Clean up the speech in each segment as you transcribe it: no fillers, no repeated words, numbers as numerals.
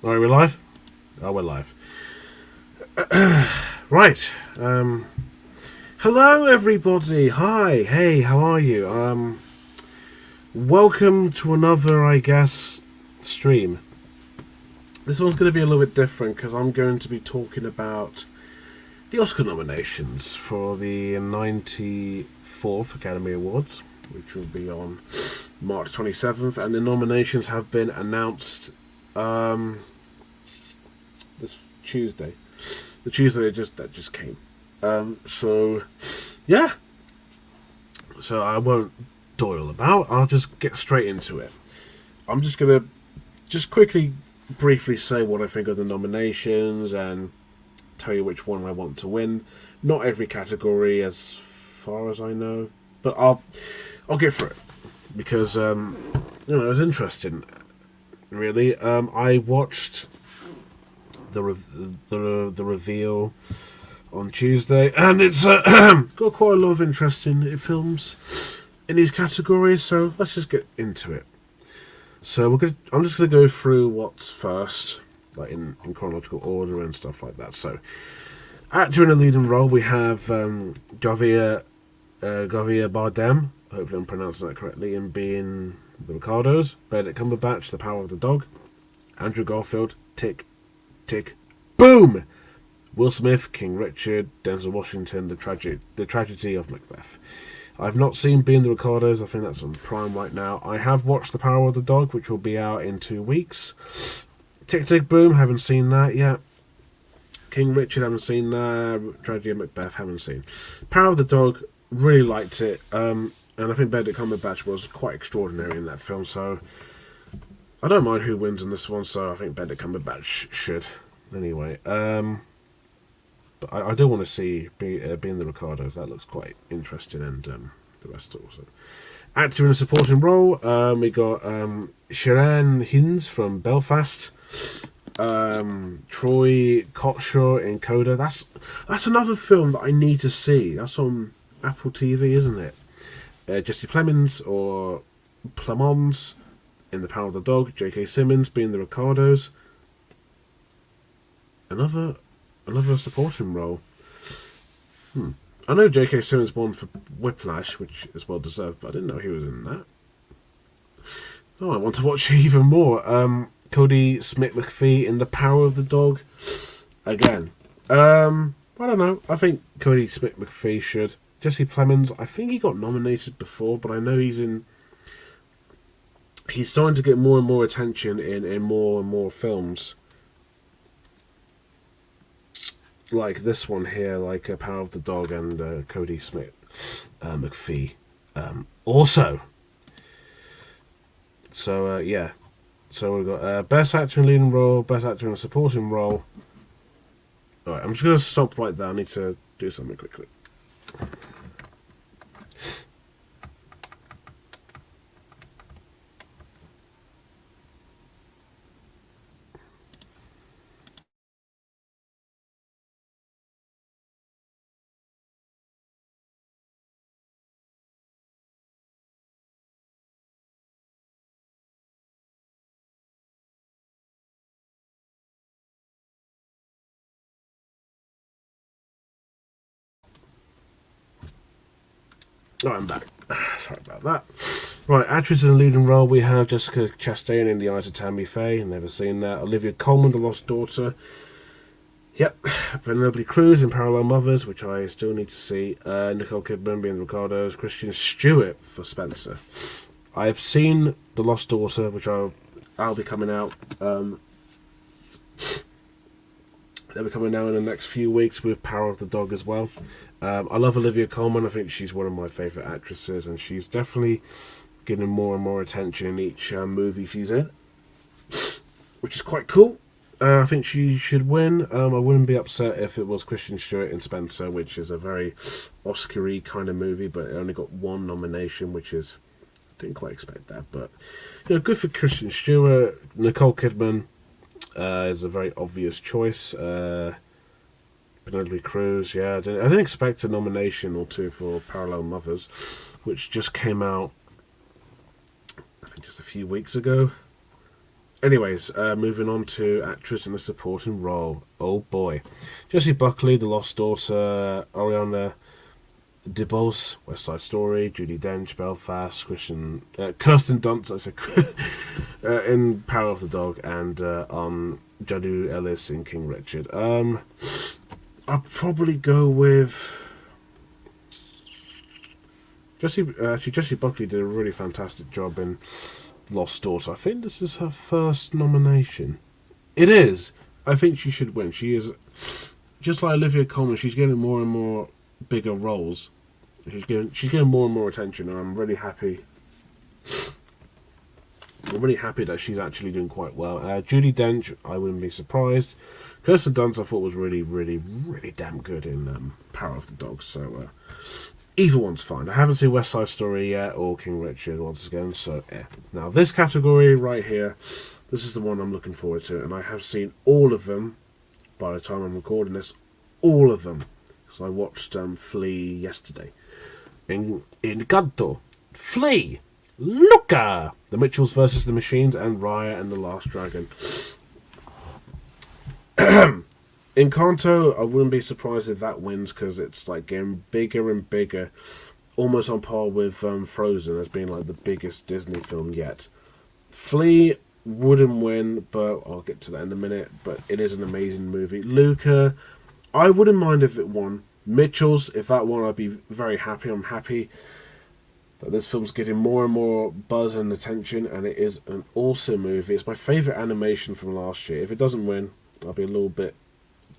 Alright, we're live? Oh, we're live. Right. Hello, everybody. Hi. Hey, how are you? Welcome to another, I guess, stream. This one's going to be a little bit different because I'm going to be talking about the Oscar nominations for the 94th Academy Awards, which will be on March 27th, and the nominations have been announced this Tuesday. The Tuesday that just came. So yeah. So I won't dawdle about. I'll just get straight into it. I'm just gonna quickly, briefly say what I think of the nominations and tell you which one I want to win. Not every category, as far as I know, but I'll get through it because it was interesting. Really, I watched the reveal on Tuesday, and it's got quite a lot of interesting films in these categories. So let's just get into it. So I'm just gonna go through what's first, like in chronological order and stuff like that. So, actor in a leading role, we have Javier Bardem. Hopefully, I'm pronouncing that correctly. In being the Ricardos, Benedict Cumberbatch, The Power of the Dog, Andrew Garfield, Tick, Tick, Boom. Will Smith, King Richard, Denzel Washington, The Tragedy of Macbeth. I've not seen Being the Ricardos. I think that's on Prime right now. I have watched The Power of the Dog, which will be out in 2 weeks. Tick Tick Boom, haven't seen that yet. King Richard, haven't seen that. Tragedy of Macbeth, haven't seen. Power of the Dog, really liked it. And I think Benedict Cumberbatch was quite extraordinary in that film. So I don't mind who wins in this one. So I think Benedict Cumberbatch should. Anyway, but I do want to see Being the Ricardos. That looks quite interesting, and the rest also. Actor in a supporting role, we got Sharon Hinds from Belfast, Troy Kotsur in Coda. That's another film that I need to see. That's on Apple TV, isn't it? Jesse Plemons or Plemons in The Power of the Dog. J.K. Simmons Being the Ricardos. Another supporting role. I know J.K. Simmons won for Whiplash, which is well deserved, but I didn't know he was in that. Oh, I want to watch even more. Cody Smith-McPhee in The Power of the Dog. Again. I don't know. I think Cody Smith-McPhee should. Jesse Plemons, I think he got nominated before, but I know he's starting to get more and more attention in more and more films. Like this one here, like Power of the Dog and Cody Smith McPhee. Also. So, yeah. So we've got Best Actor in a Leading Role, Best Actor in a Supporting Role. Alright, I'm just going to stop right there. I need to do something quickly. Oh, I'm back. Sorry about that. Right, actress in a leading role, we have Jessica Chastain in The Eyes of Tammy Faye. Never seen that. Olivia Colman, The Lost Daughter. Yep. Penelope Cruz in Parallel Mothers, which I still need to see. Nicole Kidman being the Ricardos. Kristen Stewart for Spencer. I've seen The Lost Daughter, which I'll be coming out. They'll be coming out in the next few weeks with Power of the Dog as well. I love Olivia Colman. I think she's one of my favourite actresses, and she's definitely getting more and more attention in each movie she's in, which is quite cool. I think she should win. I wouldn't be upset if it was Kristen Stewart in Spencer, which is a very Oscar-y kind of movie, but it only got one nomination, which is... didn't quite expect that, but good for Kristen Stewart. Nicole Kidman is a very obvious choice. Penelope Cruz, yeah, I didn't expect a nomination or two for Parallel Mothers, which just came out, I think, just a few weeks ago. Anyways, moving on to actress in a supporting role. Oh boy. Jessie Buckley, The Lost Daughter, Ariana DeBose, West Side Story, Judi Dench, Belfast, Kirsten Dunst, I said, in Power of the Dog, and Jadu Ellis in King Richard. I'd probably go with Jessie Buckley did a really fantastic job in Lost Daughter. I think this is her first nomination. It is. I think she should win. She is, just like Olivia Colman, she's getting more and more bigger roles. She's getting more and more attention, and I'm really happy. I'm really happy that she's actually doing quite well. Judi Dench, I wouldn't be surprised. Kirsten Dunst, I thought was really, really, really damn good in Power of the Dog. So either one's fine. I haven't seen West Side Story yet or King Richard once again. So now this category right here, this is the one I'm looking forward to, and I have seen all of them. By the time I'm recording this, all of them, because I watched Flea yesterday. Encanto, Flea, Luca, The Mitchells versus the Machines, and Raya and the Last Dragon. Encanto, I wouldn't be surprised if that wins, because it's like getting bigger and bigger, almost on par with Frozen as being like the biggest Disney film yet. Flea wouldn't win, but I'll get to that in a minute. But it is an amazing movie. Luca, I wouldn't mind if it won. Mitchells, if that won, I'd be very happy. I'm happy that this film's getting more and more buzz and attention, and it is an awesome movie. It's my favourite animation from last year. If it doesn't win, I'll be a little bit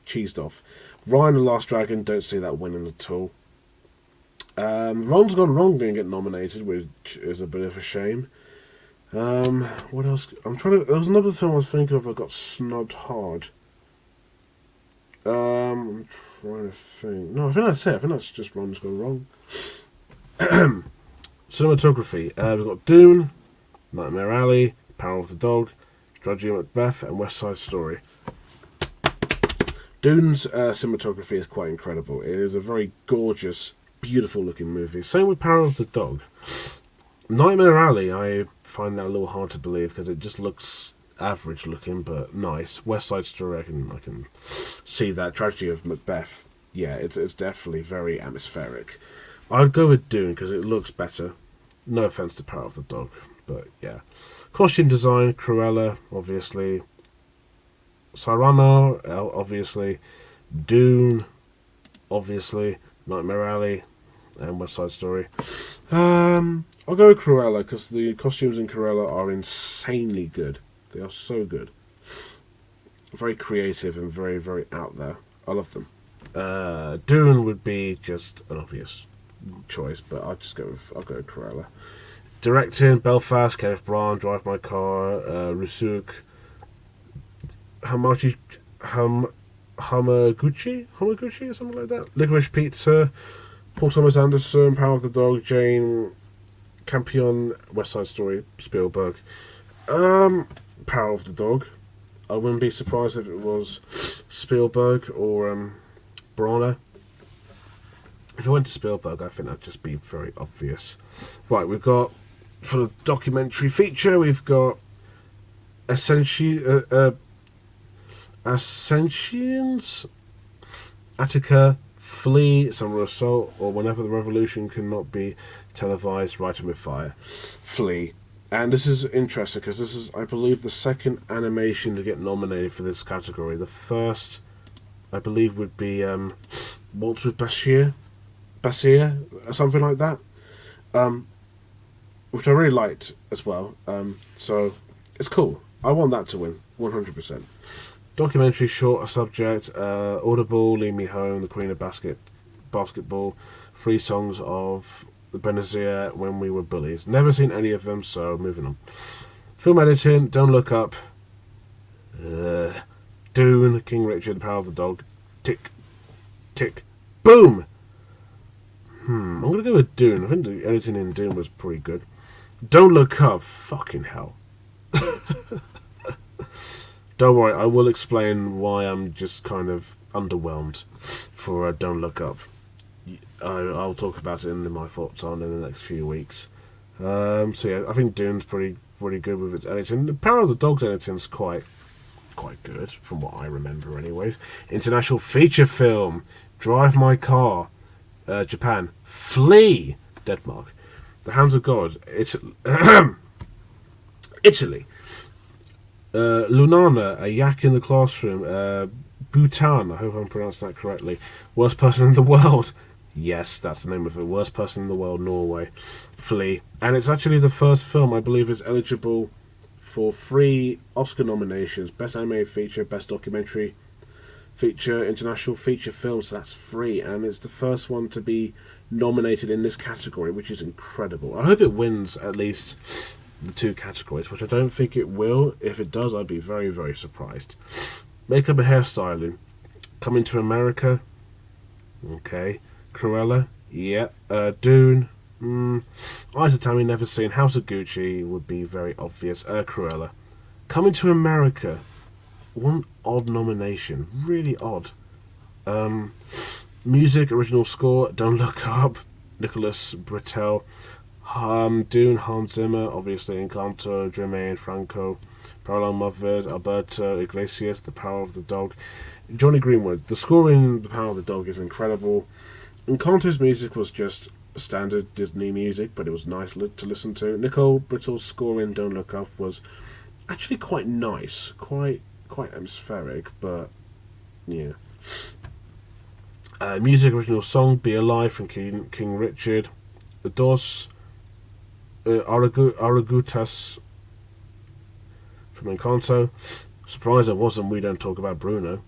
cheesed off. Ryan and the Last Dragon, don't see that winning at all. Ron's Gone Wrong didn't get nominated, which is a bit of a shame. What else? There was another film I was thinking of that got snubbed hard. I'm trying to think. No, I think that's it. I think that's just Ron's Gone Wrong. Cinematography. We've got Dune, Nightmare Alley, Power of the Dog, Tragedy of Macbeth, and West Side Story. Dune's cinematography is quite incredible. It is a very gorgeous, beautiful looking movie. Same with Power of the Dog. Nightmare Alley, I find that a little hard to believe because it just looks average looking but nice. West Side Story, I can see that. Tragedy of Macbeth, yeah, it's definitely very atmospheric. I'd go with Dune because it looks better. No offense to Power of the Dog, but yeah. Costume design, Cruella, obviously. Cyrano, obviously. Dune, obviously. Nightmare Alley, and West Side Story. I'll go with Cruella because the costumes in Cruella are insanely good. They are so good. Very creative and very, very out there. I love them. Dune would be just an obvious choice, but I'll go with Cruella. Directing, Belfast, Kenneth Branagh, Drive My Car, Rusuk, Hamaguchi, or something like that. Licorice Pizza, Paul Thomas Anderson, Power of the Dog, Jane Campion, West Side Story, Spielberg. Power of the Dog. I wouldn't be surprised if it was Spielberg or Branagh. If it went to Spielberg, I think that'd just be very obvious. Right, we've got, for the documentary feature, we've got Ascensions, Attica, Flee, Summer Assault, or Whenever the Revolution Cannot Be Televised, Writing with Fire. Flee. And this is interesting because this is, I believe, the second animation to get nominated for this category. The first, I believe, would be Waltz with Bashir, or something like that, which I really liked as well. So it's cool. I want that to win, 100%. Documentary, short, a subject, Audible, Lead Me Home, The Queen of Basketball, 3 songs of the Benazir, When We Were Bullies. Never seen any of them, so moving on. Film editing, Don't Look Up, Dune, King Richard, The Power of the Dog, tick, tick, boom! I'm going to go with Dune. I think the editing in Dune was pretty good. Don't Look Up, fucking hell. Don't worry, I will explain why I'm just kind of underwhelmed for Don't Look Up. I'll talk about it in my thoughts on in the next few weeks. So yeah, I think Dune's pretty really good with its editing. The Power of the Dog's editing's quite good, from what I remember anyways. International feature film, Drive My Car, Japan. Flee, Denmark. The Hands of God, Italy. Lunana, A Yak in the Classroom, Bhutan, I hope I'm pronouncing that correctly. Worst Person in the World. Yes, that's the name of it. Worst Person in the World, Norway. Flee. And it's actually the first film, I believe, is eligible for 3 Oscar nominations. Best Animated Feature, Best Documentary Feature, International Feature Film. So that's 3. And it's the first one to be nominated in this category, which is incredible. I hope it wins at least the 2 categories, which I don't think it will. If it does, I'd be very, very surprised. Makeup and hairstyling. Coming to America. Okay. Cruella. Yeah. Dune. Eyes of Tammy, never seen. House of Gucci would be very obvious. Cruella. Coming to America. One odd nomination. Really odd. Music, original score, Don't Look Up. Nicholas Britell. Dune, Hans Zimmer, obviously Encanto, Jermaine Franco, Parallel Mothers, Alberto Iglesias, The Power of the Dog, Johnny Greenwood. The score in The Power of the Dog is incredible. Encanto's music was just standard Disney music, but it was nice to listen to. Nicole Brittle's score in Don't Look Up was actually quite nice, quite atmospheric, but yeah. Music, original song, Be Alive from King Richard. Dos Aragutas from Encanto. Surprised it wasn't We Don't Talk About Bruno.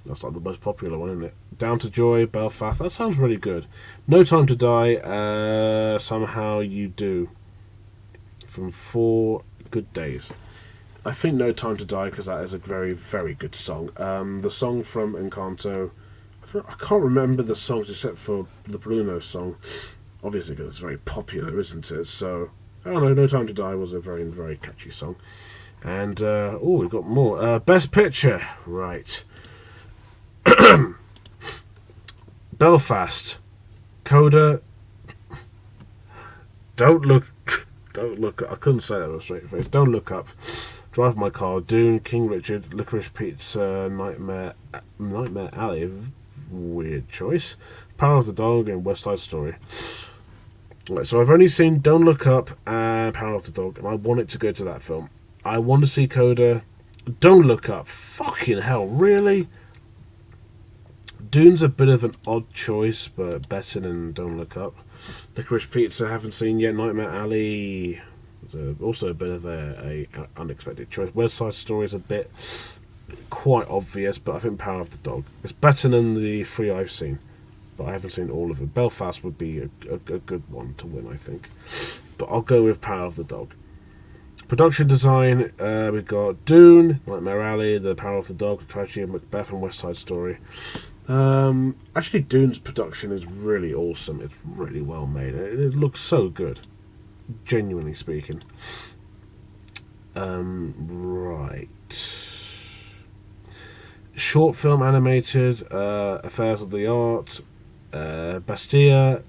That's like the most popular one, isn't it? Down to Joy, Belfast. That sounds really good. No Time to Die, Somehow You Do. From 4 Good Days. I think No Time to Die because that is a very, very good song. The song from Encanto, I can't remember the songs except for the Bruno song. Obviously, because it's very popular, isn't it? So, I don't know, No Time to Die was a very, very catchy song. And, we've got more. Best Picture. Right. Belfast. Coda. Don't Look I couldn't say that with a straight face. Don't Look Up. Drive My Car. Dune. King Richard. Licorice Pizza. Nightmare Alley. Weird choice. Power of the Dog and West Side Story. Right, so I've only seen Don't Look Up and Power of the Dog, and I want it to go to that film. I want to see Coda. Don't Look Up. Fucking hell, really? Dune's a bit of an odd choice, but better than Don't Look Up. Licorice Pizza, haven't seen yet. Nightmare Alley, also a bit of a unexpected choice. West Side Story is a bit quite obvious, but I think Power of the Dog is better than the 3 I've seen. But I haven't seen all of them. Belfast would be a good one to win, I think. But I'll go with Power of the Dog. Production design, we've got Dune, Nightmare Alley, The Power of the Dog, Tragedy of Macbeth, and West Side Story. Actually, Dune's production is really awesome. It's really well made. It looks so good, genuinely speaking. Right. Short film animated, Affairs of the Art, Bastille,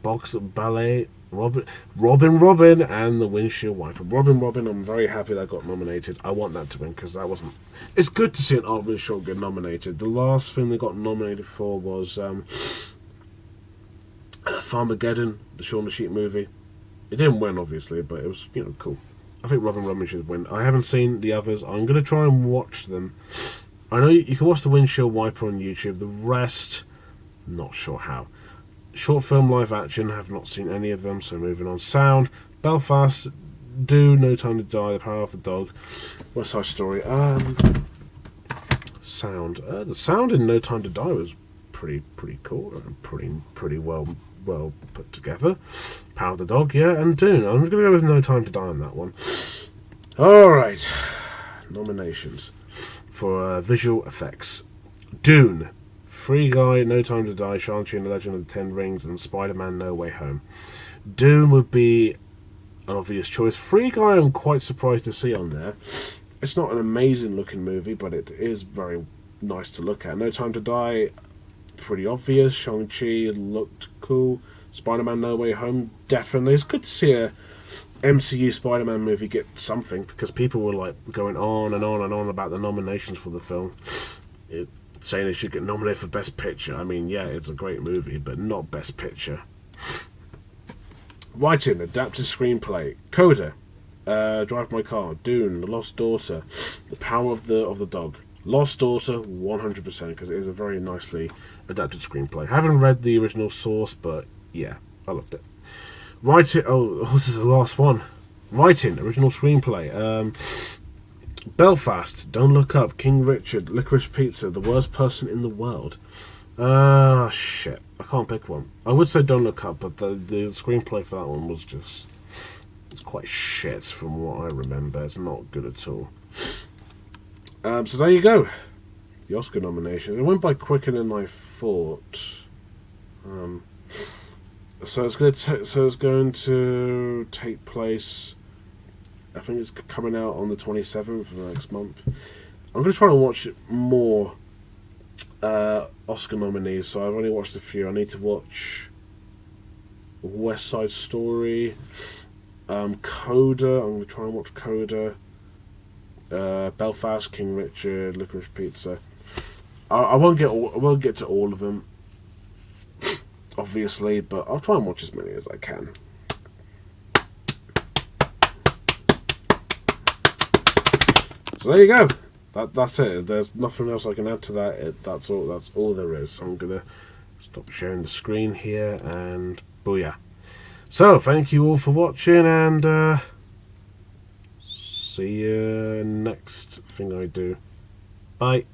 Box Ballet, Robin, and The Windshield Wiper. Robin, I'm very happy that got nominated. I want that to win because that wasn't. It's good to see an art short get nominated. The last thing they got nominated for was Farmageddon, the Shaun the Sheep movie. It didn't win, obviously, but it was cool. I think Robin should win. I haven't seen the others. I'm gonna try and watch them. I know you can watch The Windshield Wiper on YouTube. The rest, not sure how. Short film, live action, have not seen any of them, so moving on. Sound, Belfast, Dune, No Time to Die, The Power of the Dog, West Side Story. Sound. The sound in No Time to Die was pretty cool and pretty well put together. Power of the Dog, yeah, and Dune. I'm going to go with No Time to Die on that one. All right, nominations for visual effects. Dune. Free Guy, No Time to Die, Shang-Chi and the Legend of the Ten Rings, and Spider-Man No Way Home. Dune would be an obvious choice. Free Guy I'm quite surprised to see on there. It's not an amazing looking movie, but it is very nice to look at. No Time to Die, pretty obvious. Shang-Chi looked cool. Spider-Man No Way Home, definitely. It's good to see MCU Spider-Man movie get something, because people were like going on and on and on about the nominations for the film, saying it should get nominated for Best Picture. I mean, yeah, it's a great movie, but not Best Picture. Writing, adapted screenplay, Coda, Drive My Car, Dune, The Lost Daughter, The Power of the Dog. Lost Daughter, 100%, because it is a very nicely adapted screenplay. I haven't read the original source, but yeah, I loved it. Writing, this is the last one. Writing, original screenplay. Belfast, Don't Look Up, King Richard, Licorice Pizza, The Worst Person in the World. Shit. I can't pick one. I would say Don't Look Up, but the screenplay for that one was just... It's quite shit from what I remember. It's not good at all. So there you go. The Oscar nominations. It went by quicker than I thought. So it's going to take place... I think it's coming out on the 27th of next month. I'm going to try and watch more Oscar nominees, so I've only watched a few. I need to watch West Side Story, Coda. I'm going to try and watch Coda, Belfast, King Richard, Licorice Pizza. I won't get to all of them, obviously, but I'll try and watch as many as I can. So there you go. That's it. There's nothing else I can add to that. That's all there is. So I'm gonna stop sharing the screen here, and booyah. So thank you all for watching, and see you next thing I do. Bye.